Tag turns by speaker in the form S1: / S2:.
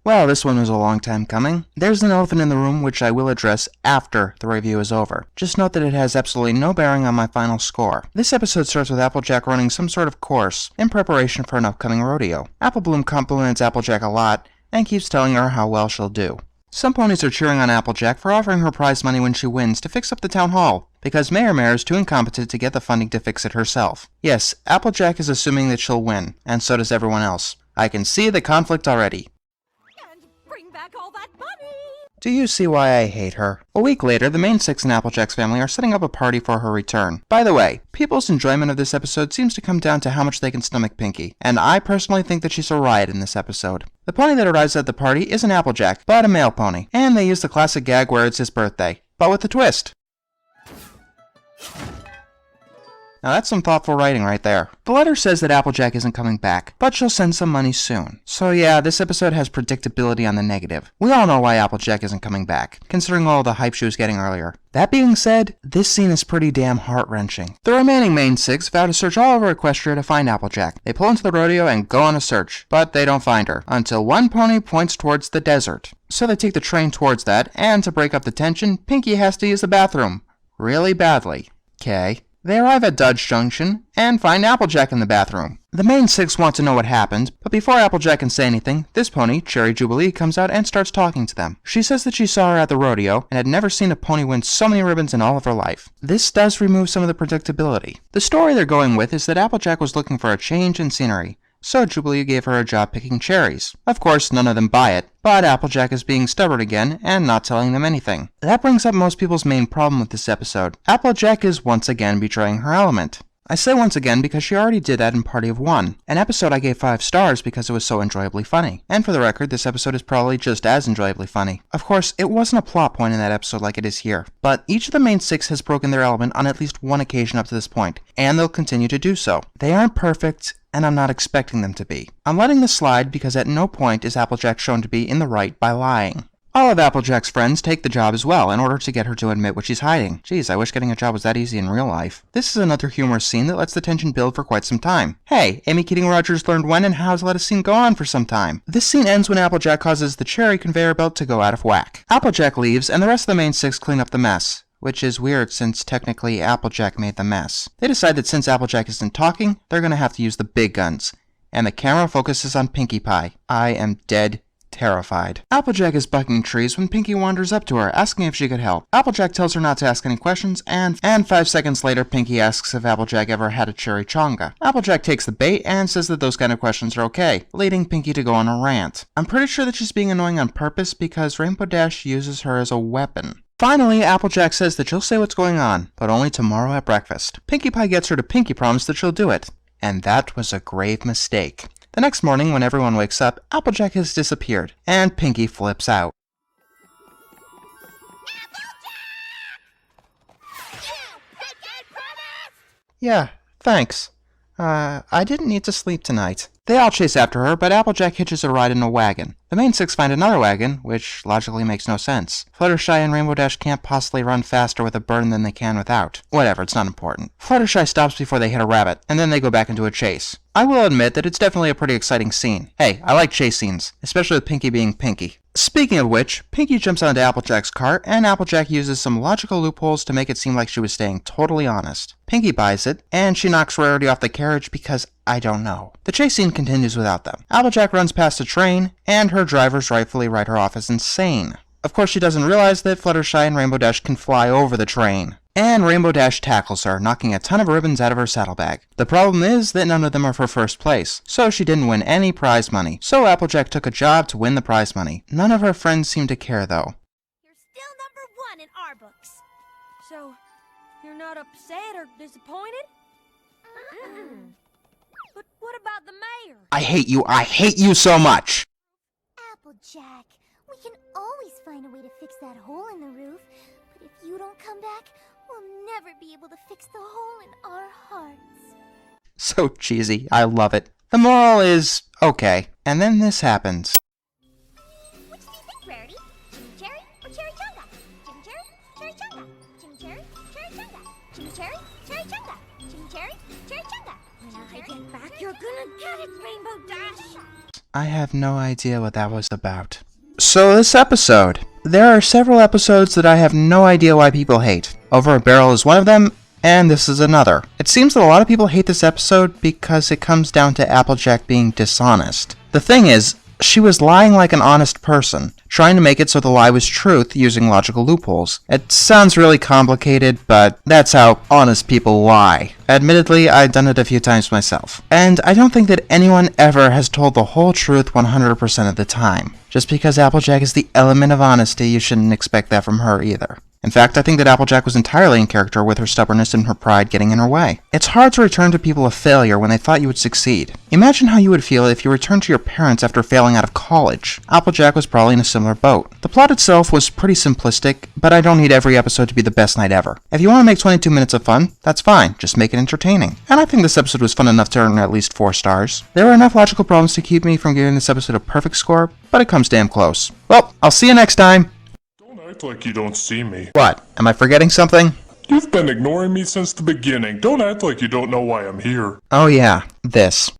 S1: Well, this one was a long time coming. There's an elephant in the room which I will address after the review is over. Just note that it has absolutely no bearing on my final score. This episode starts with Applejack running some sort of course in preparation for an upcoming rodeo. Apple Bloom compliments Applejack a lot and keeps telling her how well she'll do. Some ponies are cheering on Applejack for offering her prize money when she wins to fix up the town hall, because Mayor Mare is too incompetent to get the funding to fix it herself. Yes, Applejack is assuming that she'll win, and so does everyone else. I can see the conflict already.
S2: And bring back all that money!
S1: Do you see why I hate her? A week later, the main six in Applejack's family are setting up a party for her return. By the way, people's enjoyment of this episode seems to come down to how much they can stomach Pinky, and I personally think that she's a riot in this episode. The pony that arrives at the party isn't Applejack, but a male pony, and they use the classic gag where it's his birthday, but with a twist. Now that's some thoughtful writing right there. The letter says that Applejack isn't coming back, but she'll send some money soon. So yeah, this episode has predictability on the negative. We all know why Applejack isn't coming back, considering all the hype she was getting earlier. That being said, this scene is pretty damn heart-wrenching. The remaining main six vow to search all over Equestria to find Applejack. They pull into the rodeo and go on a search, but they don't find her, until one pony points towards the desert. So they take the train towards that, and to break up the tension, Pinky has to use the bathroom. Really badly. Okay. They arrive at Dodge Junction and find Applejack in the bathroom. The main six want to know what happened, but before Applejack can say anything, this pony, Cherry Jubilee, comes out and starts talking to them. She says that she saw her at the rodeo and had never seen a pony win so many ribbons in all of her life. This does remove some of the predictability. The story they're going with is that Applejack was looking for a change in scenery, so Jubilee gave her a job picking cherries. Of course, none of them buy it, but Applejack is being stubborn again and not telling them anything. That brings up most people's main problem with this episode. Applejack is once again betraying her element. I say once again because she already did that in Party of One, an episode I gave 5 stars because it was so enjoyably funny. And for the record, this episode is probably just as enjoyably funny. Of course, it wasn't a plot point in that episode like it is here, but each of the main six has broken their element on at least one occasion up to this point, and they'll continue to do so. They aren't perfect, and I'm not expecting them to be. I'm letting this slide because at no point is Applejack shown to be in the right by lying. All of Applejack's friends take the job as well in order to get her to admit what she's hiding. Geez, I wish getting a job was that easy in real life. This is another humorous scene that lets the tension build for quite some time. Hey, Amy Keating Rogers learned when and how to let a scene go on for some time. This scene ends when Applejack causes the cherry conveyor belt to go out of whack. Applejack leaves and the rest of the main six clean up the mess, which is weird since technically Applejack made the mess. They decide that since Applejack isn't talking, they're gonna have to use the big guns. And the camera focuses on Pinkie Pie. I am dead terrified. Applejack is bucking trees when Pinky wanders up to her, asking if she could help. Applejack tells her not to ask any questions, and 5 seconds later, Pinky asks if Applejack ever had a cherry chonga. Applejack takes the bait and says that those kind of questions are okay, leading Pinky to go on a rant. I'm pretty sure that she's being annoying on purpose because Rainbow Dash uses her as a weapon. Finally, Applejack says that she'll say what's going on, but only tomorrow at breakfast. Pinkie Pie gets her to pinky promise that she'll do it. And that was a grave mistake. The next morning, when everyone wakes up, Applejack has disappeared, and Pinky flips out. Yeah, thanks. I didn't need to sleep tonight. They all chase after her, but Applejack hitches a ride in a wagon. The main six find another wagon, which logically makes no sense. Fluttershy and Rainbow Dash can't possibly run faster with a burn than they can without. Whatever, it's not important. Fluttershy stops before they hit a rabbit, and then they go back into a chase. I will admit that it's definitely a pretty exciting scene. Hey, I like chase scenes, especially with Pinky being Pinky. Speaking of which, Pinky jumps onto Applejack's cart, and Applejack uses some logical loopholes to make it seem like she was staying totally honest. Pinky buys it, and she knocks Rarity off the carriage because I don't know. The chase scene continues without them. Applejack runs past a train, and her drivers rightfully write her off as insane. Of course, she doesn't realize that Fluttershy and Rainbow Dash can fly over the train. And Rainbow Dash tackles her, knocking a ton of ribbons out of her saddlebag. The problem is that none of them are for first place, so she didn't win any prize money. So Applejack took a job to win the prize money. None of her friends seem to care, though.
S2: You're still #1 in our books. So, you're not upset or disappointed? But what about the mayor?
S1: I hate you so much!
S3: Applejack, we can always find a way to fix that hole in the roof, but if you don't come back, we'll never be able to fix the hole in our hearts.
S1: So cheesy, I love it. The moral is, okay. And then this happens.
S3: Which do you think, Rarity? Jimmy Cherry or Cherry Chunga? Jimmy Cherry, Cherry Chunga. Jimmy Cherry, Cherry Chunga. Jimmy Cherry, Cherry Chunga. Jimmy Cherry, Cherry Chunga. When I get back, you're gonna get it, Rainbow Dash!
S1: I have no idea what that was about. So this episode. There are several episodes that I have no idea why people hate. Over a Barrel is one of them, and this is another. It seems that a lot of people hate this episode because it comes down to Applejack being dishonest. The thing is, she was lying like an honest person, trying to make it so the lie was truth using logical loopholes. It sounds really complicated, but that's how honest people lie. Admittedly, I've done it a few times myself. And I don't think that anyone ever has told the whole truth 100% of the time. Just because Applejack is the element of honesty, you shouldn't expect that from her either. In fact, I think that Applejack was entirely in character with her stubbornness and her pride getting in her way. It's hard to return to people a failure when they thought you would succeed. Imagine how you would feel if you returned to your parents after failing out of college. Applejack was probably in a similar boat. The plot itself was pretty simplistic, but I don't need every episode to be the best night ever. If you want to make 22 minutes of fun, that's fine, just make it entertaining. And I think this episode was fun enough to earn at least 4 stars. There were enough logical problems to keep me from giving this episode a perfect score, but it comes damn close. Well, I'll see you next time!
S4: Act like you don't see me.
S1: What? Am I forgetting something?
S4: You've been ignoring me since the beginning. Don't act like you don't know why I'm here.
S1: Oh yeah, this.